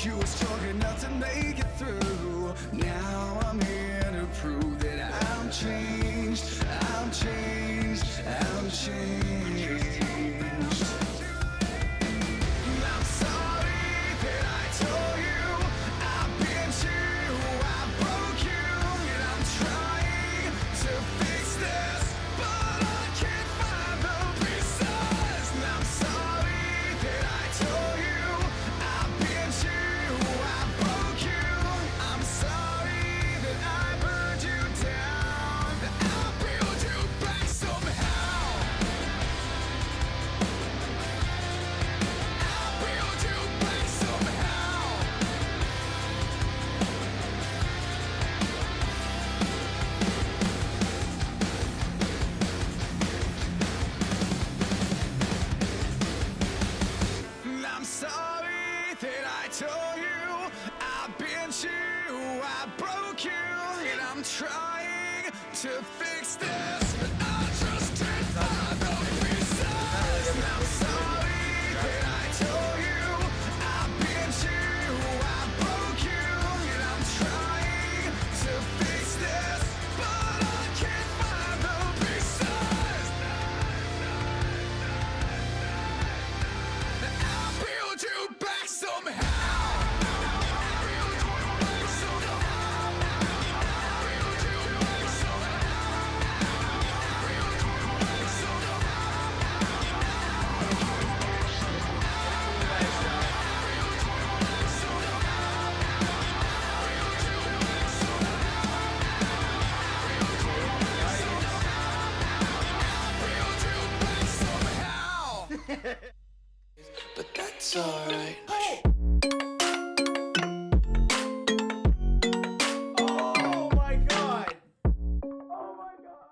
you were strong enough to make it through. Now I'm here to prove that I'm changed, I'm changed, I'm changed. I'm sorry that I told you I bent you, I broke you, and I'm trying to fix this, but I can't find the pieces. I'm sorry that I told you I bent you, I broke you. I'm sorry that I burned you down, that I'll build you back somehow. I'll build you back somehow. I'm sorry that I told you I bent you, I broke you, and I'm trying to fix this, but I just can't find the pieces. I'm sorry that I told you I bent you, I broke you, and I'm trying to fix this, but I can't find the pieces. I'll build you back somehow. But that's alright. Oh my god! Oh my god!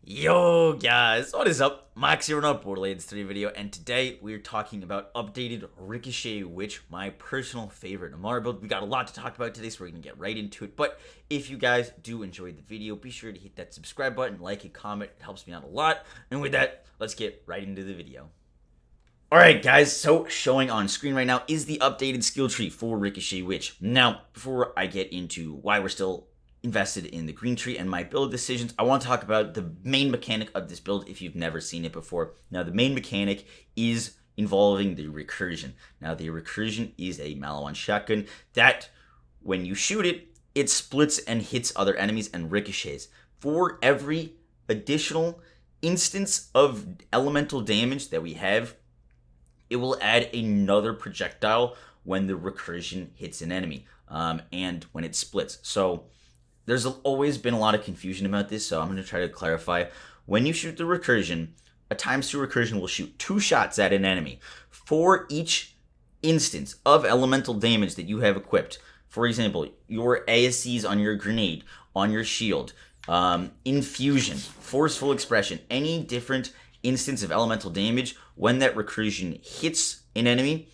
Yo guys, what is up? Moxsy here on a Borderlands 3 video, and today we're talking about updated Ricochet, which my personal favorite Amara build. We got a lot to talk about today, so we're gonna get right into it. But if you guys do enjoy the video, be sure to hit that subscribe button, like it, comment. It helps me out a lot. And with that, let's get right into the video. Alright guys, so showing on screen right now is the updated skill tree for Ricochet Witch. Now, before I get into why we're still invested in the green tree and my build decisions, I want to talk about the main mechanic of this build if you've never seen it before. Now, the main mechanic is involving the recursion. Now, the recursion is a Maliwan shotgun that, when you shoot it, it splits and hits other enemies and ricochets. For every additional instance of elemental damage that we have, it will add another projectile when the recursion hits an enemy, and when it splits. So there's always been a lot of confusion about this, so I'm going to try to clarify. When you shoot the recursion, a ×2 recursion will shoot 2 shots at an enemy. For each instance of elemental damage that you have equipped, for example, your ASCs on your grenade, on your shield, infusion, forceful expression, any different instance of elemental damage, when that recursion hits an enemy,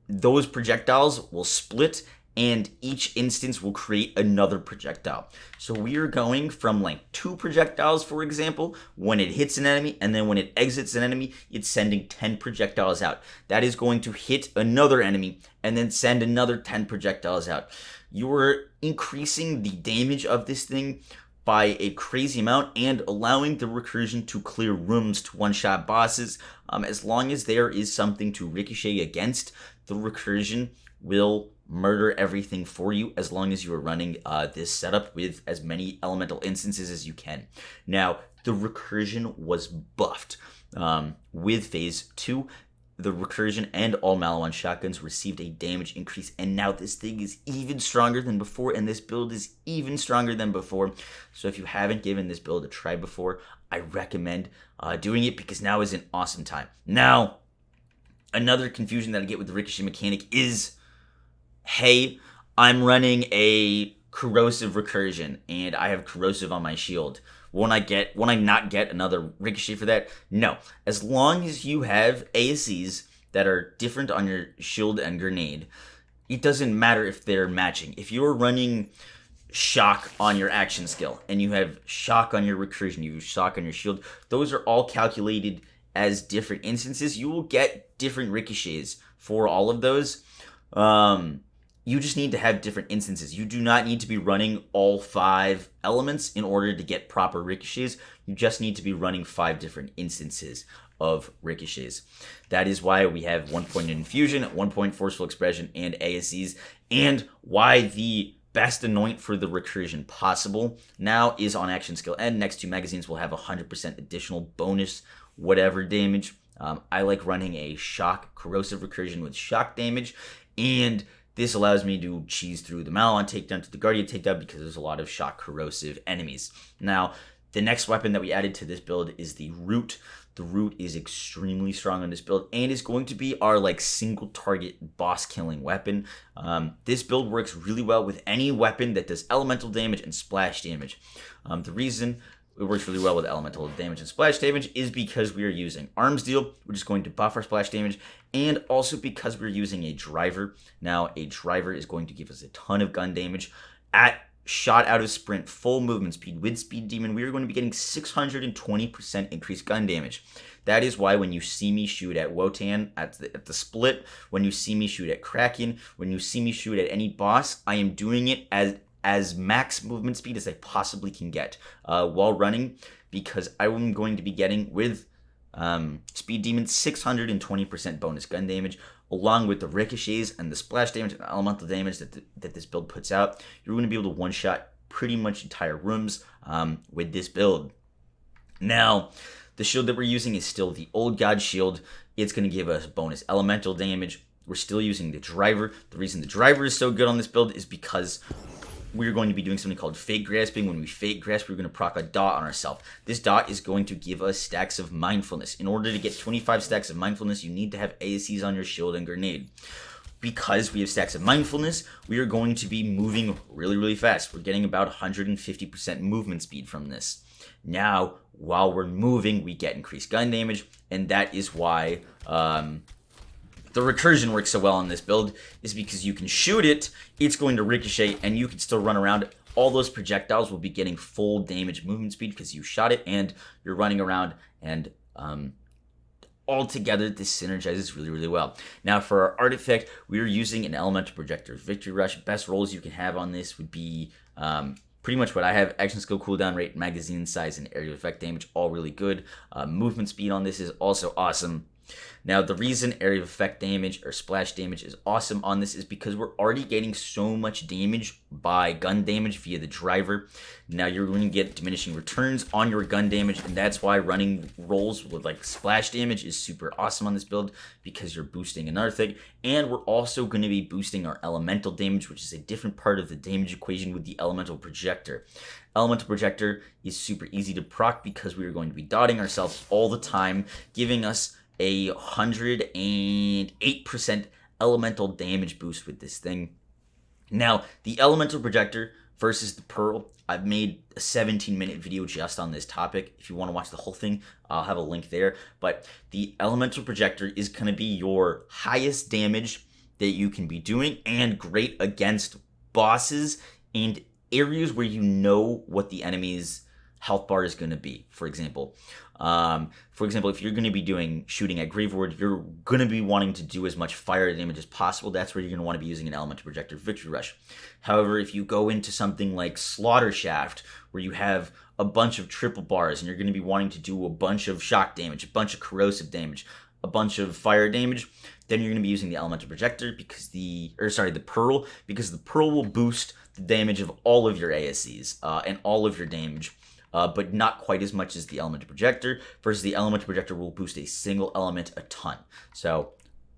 those projectiles will split and each instance will create another projectile. So we are going from like 2 projectiles, for example, when it hits an enemy, and then when it exits an enemy, it's sending 10 projectiles out. That is going to hit another enemy and then send another 10 projectiles out. You're increasing the damage of this thing by a crazy amount and allowing the recursion to clear rooms to one-shot bosses. As long as there is something to ricochet against, the recursion will murder everything for you as long as you are running this setup with as many elemental instances as you can. Now, the recursion was buffed with Phase 2. The recursion and all Maliwan shotguns received a damage increase, and now this thing is even stronger than before, and this build is even stronger than before. So if you haven't given this build a try before, I recommend doing it, because now is an awesome time. Now, another confusion that I get with the Ricochet mechanic is, hey, I'm running a corrosive recursion, and I have corrosive on my shield. Won't I not get another Ricochet for that? No. As long as you have ASCs that are different on your shield and grenade, it doesn't matter if they're matching. If you're running shock on your action skill and you have shock on your recursion, you have shock on your shield, those are all calculated as different instances. You will get different ricochets for all of those, You just need to have different instances. You do not need to be running all 5 elements in order to get proper ricochets. You just need to be running 5 different instances of ricochets. That is why we have 1 point infusion, 1 point forceful expression, and ASEs, and why the best anoint for the recursion possible now is on action skill end. Next 2 magazines will have 100% additional bonus whatever damage. I like running a shock corrosive recursion with shock damage, and this allows me to cheese through the Malon takedown to the Guardian takedown because there's a lot of shock corrosive enemies. Now, the next weapon that we added to this build is the Root. The Root is extremely strong on this build and is going to be our like single target boss killing weapon. This build works really well with any weapon that does elemental damage and splash damage. The reason it works really well with elemental damage and splash damage is because we are using Arms Deal, which is going to buff our splash damage, and also because we're using a driver. Now, a driver is going to give us a ton of gun damage. At shot out of sprint, full movement speed with Speed Demon, we are going to be getting 620% increased gun damage. That is why when you see me shoot at Wotan at the split, when you see me shoot at Kraken, when you see me shoot at any boss, I am doing it as max movement speed as I possibly can get while running, because I'm going to be getting with Speed Demon 620% bonus gun damage, along with the ricochets and the splash damage and elemental damage that this build puts out. You're going to be able to one-shot pretty much entire rooms with this build. Now, the shield that we're using is still the Old God shield. It's going to give us bonus elemental damage. We're still using the driver. The reason the driver is so good on this build is because we're going to be doing something called fake grasping. When we fake grasp, we're going to proc a dot on ourselves. This dot is going to give us stacks of mindfulness. In order to get 25 stacks of mindfulness, you need to have ASCs on your shield and grenade. Because we have stacks of mindfulness, we are going to be moving really, really fast. We're getting about 150% movement speed from this. Now, while we're moving, we get increased gun damage, and that is why the recursion works so well on this build, is because you can shoot it, it's going to ricochet, and you can still run around. All those projectiles will be getting full damage movement speed because you shot it and you're running around, and all together this synergizes really, really well. Now for our artifact, we are using an elemental projector victory rush. Best rolls you can have on this would be pretty much what I have. Action skill, cooldown rate, magazine size, and area effect damage, all really good. Movement speed on this is also awesome. Now, the reason area of effect damage or splash damage is awesome on this is because we're already getting so much damage by gun damage via the driver. Now, you're going to get diminishing returns on your gun damage, and that's why running rolls with like splash damage is super awesome on this build, because you're boosting another thing. And we're also going to be boosting our elemental damage, which is a different part of the damage equation with the elemental projector. Elemental projector is super easy to proc because we are going to be dotting ourselves all the time, giving us a 108% elemental damage boost with this thing. Now, the elemental projector versus the Pearl, I've made a 17-minute video just on this topic. If you want to watch the whole thing, I'll have a link there. But the elemental projector is going to be your highest damage that you can be doing, and great against bosses and areas where you know what the enemy's health bar is going to be. For example, if you're going to be shooting at Graveward, you're going to be wanting to do as much fire damage as possible. That's where you're going to want to be using an elemental projector victory rush. However, if you go into something like Slaughter Shaft, where you have a bunch of triple bars and you're going to be wanting to do a bunch of shock damage, a bunch of corrosive damage, a bunch of fire damage, then you're going to be using the elemental projector the Pearl, because the Pearl will boost the damage of all of your ASCs and all of your damage. But not quite as much as the elemental projector, versus the elemental projector will boost a single element a ton. So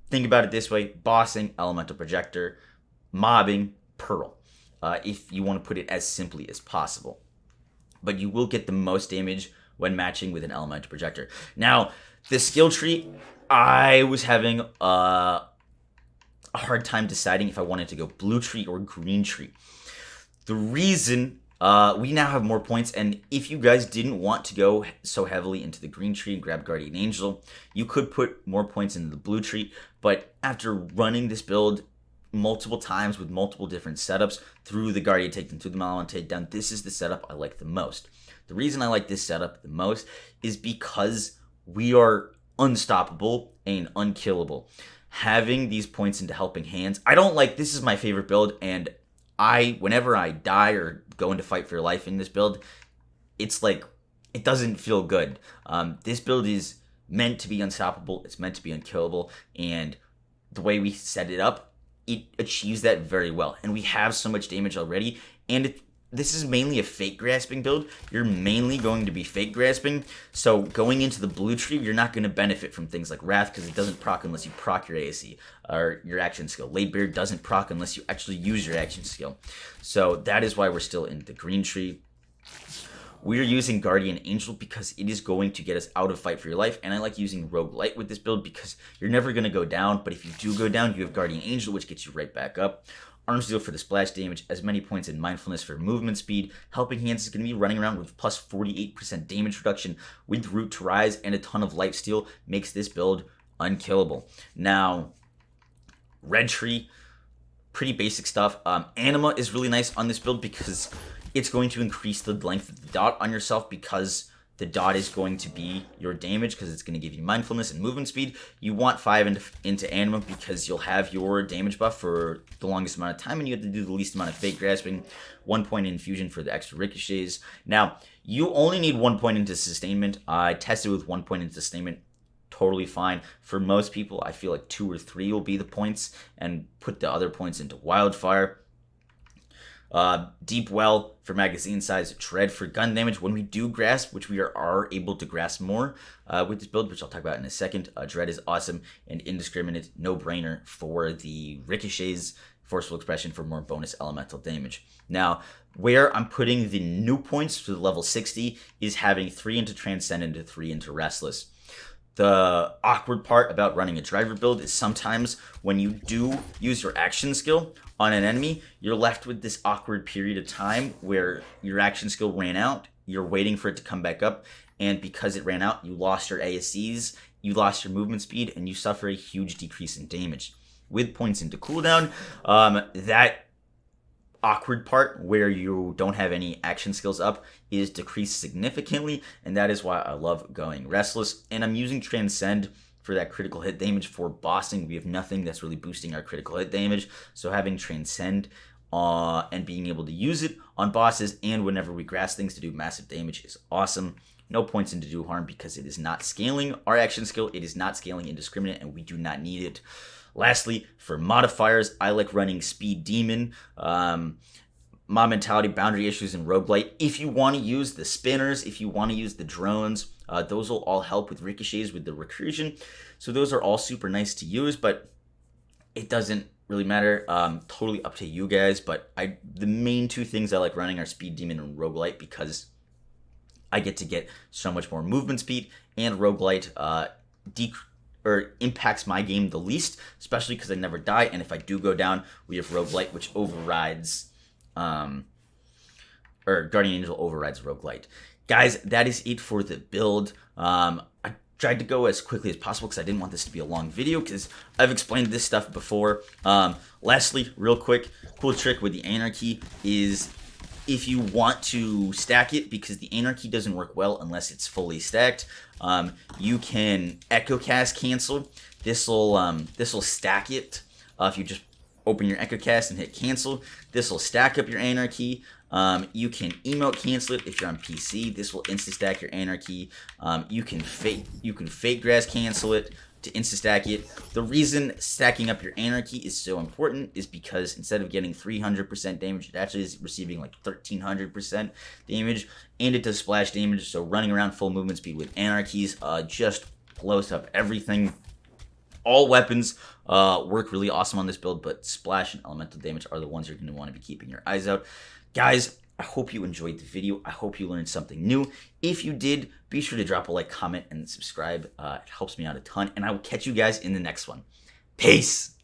think about it this way: bossing, elemental projector; mobbing, Pearl, if you want to put it as simply as possible. But you will get the most damage when matching with an elemental projector. Now, the skill tree, I was having a hard time deciding if I wanted to go blue tree or green tree. The reason we now have more points, and if you guys didn't want to go so heavily into the green tree and grab Guardian Angel, you could put more points into the blue tree. But after running this build multiple times with multiple different setups through the Guardian takedown, through the Malon takedown, this is the setup I like the most. The reason I like this setup the most is because we are unstoppable and unkillable. having these points into helping hands. I don't like, this is my favorite build, and whenever I die or go into fight for your life in this build, it's like, it doesn't feel good. This build is meant to be unstoppable, it's meant to be unkillable, and the way we set it up, it achieves that very well. And we have so much damage already, and this is mainly a fake grasping build. You're mainly going to be fake grasping, so going into the blue tree, you're not going to benefit from things like Wrath, because it doesn't proc unless you proc your ASE, or your action skill. Laidbeard doesn't proc unless you actually use your action skill. So that is why we're still in the green tree. We're using Guardian Angel because it is going to get us out of fight for your life, and I like using Rogue Light with this build because you're never going to go down, but if you do go down, you have Guardian Angel, which gets you right back up. Arms Deal for the splash damage, as many points in Mindfulness for movement speed. Helping Hands is going to be running around with plus 48% damage reduction with Root to Rise, and a ton of lifesteal makes this build unkillable. Now, Red Tree, pretty basic stuff. Anima is really nice on this build because it's going to increase the length of the dot on yourself, because the dot is going to be your damage, because it's going to give you mindfulness and movement speed. You want 5 into Anima because you'll have your damage buff for the longest amount of time, and you have to do the least amount of fake grasping. 1 point in infusion for the extra ricochets. Now, you only need 1 point into sustainment. I tested with 1 point into sustainment. Totally fine. For most people, I feel like 2 or 3 will be the points, and put the other points into Wildfire. Deep Well for magazine size, Tread for gun damage. When we do grasp, which we are able to grasp more with this build, which I'll talk about in a second, Dread is awesome, and Indiscriminate, no-brainer for the ricochets, Forceful Expression for more bonus elemental damage. Now, where I'm putting the new points to the level 60 is having 3 into Transcendent and 3 into Restless. The awkward part about running a driver build is sometimes when you do use your action skill on an enemy, you're left with this awkward period of time where your action skill ran out, you're waiting for it to come back up, and because it ran out, you lost your ASEs, you lost your movement speed, and you suffer a huge decrease in damage. With points into cooldown, that awkward part where you don't have any action skills up is decreased significantly, and that is why I love going Restless. And I'm using Transcend for that critical hit damage. For bossing, we have nothing that's really boosting our critical hit damage, so having Transcend and being able to use it on bosses and whenever we grasp things to do massive damage is awesome. No points into Do Harm because it is not scaling our action skill, it is not scaling Indiscriminate, and we do not need it. Lastly, for modifiers, I like running Speed Demon, Mob Mentality, Boundary Issues, and Roguelite. If you want to use the spinners, if you want to use the drones, those will all help with ricochets with the recursion. So those are all super nice to use, but it doesn't really matter. Totally up to you guys, but the main 2 things I like running are Speed Demon and Roguelite because I get to get so much more movement speed, and Roguelite impacts my game the least, especially because I never die, and if I do go down, we have Roguelite, which overrides, or Guardian Angel overrides Roguelite. Guys, that is it for the build. I tried to go as quickly as possible because I didn't want this to be a long video because I've explained this stuff before. Lastly, real quick, cool trick with the Anarchy is if you want to stack it, because the Anarchy doesn't work well unless it's fully stacked, you can Echo Cast cancel. This'll stack it. If you just open your Echo Cast and hit cancel, this will stack up your Anarchy. You can emote cancel it if you're on PC. This will insta stack your Anarchy. You can fake grass cancel it to insta stack it. The reason stacking up your Anarchy is so important is because instead of getting 300% damage, it actually is receiving like 1300% damage, and it does splash damage. So running around full movement speed with Anarchies just blows up everything. All weapons work really awesome on this build, but splash and elemental damage are the ones you're going to want to be keeping your eyes out. Guys, I hope you enjoyed the video. I hope you learned something new. If you did, be sure to drop a like, comment, and subscribe. It helps me out a ton, and I will catch you guys in the next one. Peace!